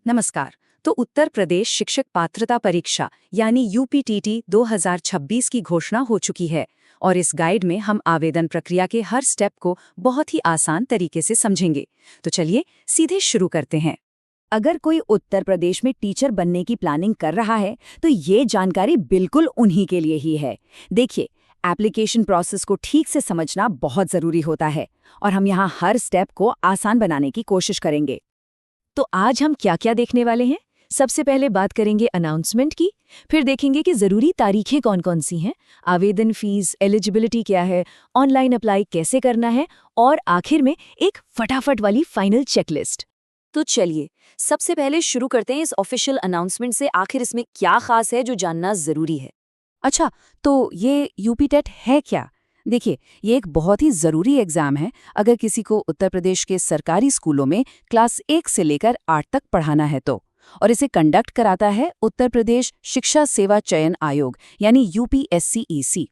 नमस्कार। तो उत्तर प्रदेश शिक्षक पात्रता परीक्षा यानी यूपीटीटी 2026 की घोषणा हो चुकी है और इस गाइड में हम आवेदन प्रक्रिया के हर स्टेप को बहुत ही आसान तरीके से समझेंगे। तो चलिए सीधे शुरू करते हैं। अगर कोई उत्तर प्रदेश में टीचर बनने की प्लानिंग कर रहा है तो ये जानकारी बिल्कुल उन्हीं के लिए ही है। देखिए, एप्लीकेशन प्रोसेस को ठीक से समझना बहुत ज़रूरी होता है और हम यहाँ हर स्टेप को आसान बनाने की कोशिश करेंगे। तो आज हम क्या क्या देखने वाले हैं? सबसे पहले बात करेंगे अनाउंसमेंट की, फिर देखेंगे कि ज़रूरी तारीखें कौन कौन सी हैं, आवेदन फीस, एलिजिबिलिटी क्या है, ऑनलाइन अप्लाई कैसे करना है और आखिर में एक फटाफट वाली फाइनल चेकलिस्ट। तो चलिए सबसे पहले शुरू करते हैं इस ऑफिशियल अनाउंसमेंट से। आखिर इसमें क्या खास है जो जानना जरूरी है? अच्छा, तो ये यूपीटेट है क्या? देखिए, ये एक बहुत ही ज़रूरी एग्ज़ाम है अगर किसी को उत्तर प्रदेश के सरकारी स्कूलों में क्लास 1 से लेकर 8 तक पढ़ाना है तो। और इसे कंडक्ट कराता है उत्तर प्रदेश शिक्षा सेवा चयन आयोग यानी यूपीएससीईसी।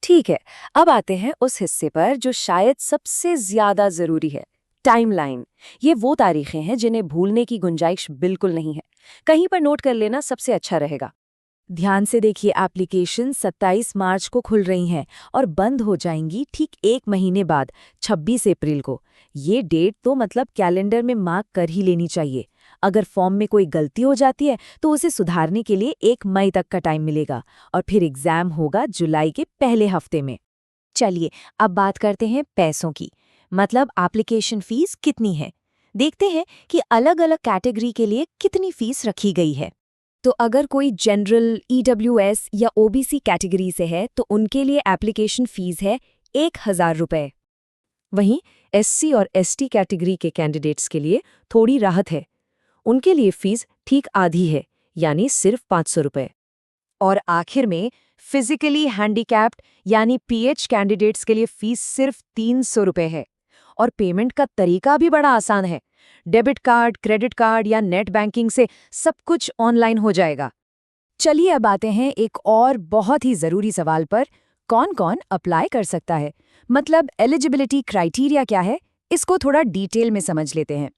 ठीक है, अब आते हैं उस हिस्से पर जो शायद सबसे ज्यादा जरूरी है, टाइमलाइन। ये वो तारीखें हैं जिन्हें भूलने की गुंजाइश बिल्कुल नहीं है। कहीं पर नोट कर लेना सबसे अच्छा रहेगा। ध्यान से देखिए, एप्लीकेशन 27 मार्च को खुल रही हैं और बंद हो जाएंगी ठीक 1 महीने बाद, 26 अप्रैल को। ये डेट तो मतलब कैलेंडर में मार्क कर ही लेनी चाहिए। अगर फॉर्म में कोई गलती हो जाती है तो उसे सुधारने के लिए 1 मई तक का टाइम मिलेगा और फिर एग्जाम होगा जुलाई के पहले हफ्ते में। चलिए अब बात करते हैं पैसों की, मतलब एप्लीकेशन फीस कितनी है। देखते हैं कि अलग अलग कैटेगरी के लिए कितनी फीस रखी गई है। तो अगर कोई जनरल, ईडब्ल्यूएस या ओबीसी कैटेगरी से है तो उनके लिए एप्लीकेशन फीस है 1000 रुपये। वहीं एससी और एसटी कैटेगरी के कैंडिडेट्स के लिए थोड़ी राहत है। उनके लिए फीस ठीक आधी है, यानी सिर्फ 500 रुपये। और आखिर में फिजिकली हैंडीकैप्ड यानी पीएच कैंडिडेट्स के लिए फीस सिर्फ 300 रुपये है। और पेमेंट का तरीका भी बड़ा आसान है। डेबिट कार्ड, क्रेडिट कार्ड या नेट बैंकिंग से सब कुछ ऑनलाइन हो जाएगा। चलिए अब आते हैं एक और बहुत ही ज़रूरी सवाल पर, कौन कौन अप्लाई कर सकता है, मतलब एलिजिबिलिटी क्राइटेरिया क्या है, इसको थोड़ा डिटेल में समझ लेते हैं।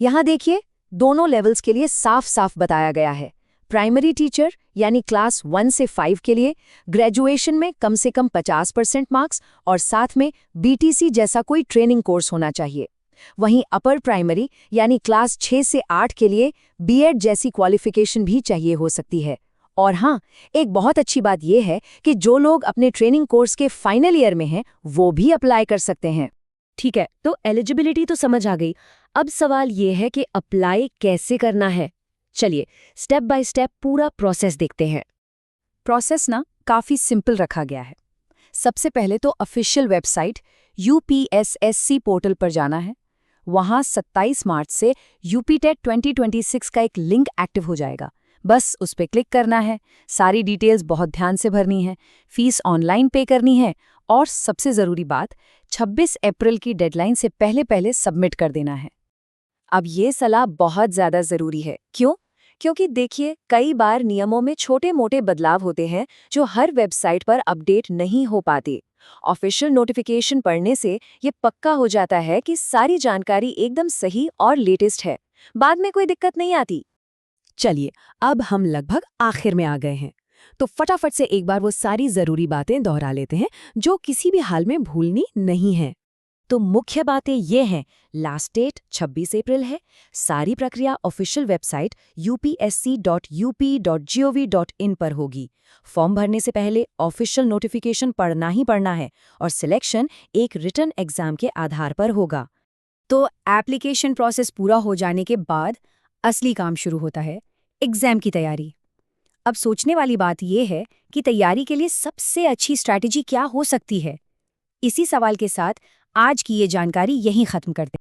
यहाँ देखिए, दोनों लेवल्स के लिए साफ साफ बताया गया है। प्राइमरी टीचर यानी क्लास 1 से 5 के लिए ग्रेजुएशन में कम से कम 50% मार्क्स और साथ में बीटीसी जैसा कोई ट्रेनिंग कोर्स होना चाहिए। वहीं अपर प्राइमरी यानी क्लास 6 से 8 के लिए बीएड जैसी क्वालिफिकेशन भी चाहिए हो सकती है। और हाँ, एक बहुत अच्छी बात यह है कि जो लोग अपने ट्रेनिंग कोर्स के फाइनल ईयर में हैं वो भी अप्लाई कर सकते हैं। ठीक है, तो एलिजिबिलिटी तो समझ आ गई। अब सवाल ये है कि अप्लाई कैसे करना है। चलिए स्टेप बाय स्टेप पूरा प्रोसेस देखते हैं। प्रोसेस ना काफ़ी सिंपल रखा गया है। सबसे पहले तो ऑफिशियल वेबसाइट यूपीएसएससी पोर्टल पर जाना है। वहाँ 27 मार्च से यूपीटेट 2026 का एक लिंक एक्टिव हो जाएगा। बस उस पर क्लिक करना है। सारी डिटेल्स बहुत ध्यान से भरनी है, फीस ऑनलाइन पे करनी है और सबसे ज़रूरी बात, 26 अप्रैल की डेडलाइन से पहले पहले सबमिट कर देना है। अब ये सलाह बहुत ज़्यादा ज़रूरी है। क्यों? क्योंकि देखिए, कई बार नियमों में छोटे मोटे बदलाव होते हैं जो हर वेबसाइट पर अपडेट नहीं हो पाते। ऑफिशियल नोटिफिकेशन पढ़ने से ये पक्का हो जाता है कि सारी जानकारी एकदम सही और लेटेस्ट है। बाद में कोई दिक्कत नहीं आती। चलिए, अब हम लगभग आखिर में आ गए हैं, तो फटाफट से एक बार वो सारी ज़रूरी बातें दोहरा लेते हैं जो किसी भी हाल में भूलनी नहीं है। तो मुख्य बातें ये हैं, लास्ट डेट 26 अप्रैल है। सारी प्रक्रिया ऑफिशियल वेबसाइट upsc.up.gov.in पर होगी। फॉर्म भरने से पहले ऑफिशियल नोटिफिकेशन पढ़ना ही पढ़ना है और सिलेक्शन एक रिटन एग्जाम के आधार पर होगा। तो एप्लीकेशन प्रोसेस पूरा हो जाने के बाद असली काम शुरू होता है, एग्ज़ाम की तैयारी। अब सोचने वाली बात यह है कि तैयारी के लिए सबसे अच्छी स्ट्रैटेजी क्या हो सकती है। इसी सवाल के साथ आज की ये जानकारी यहीं ख़त्म करते हैं।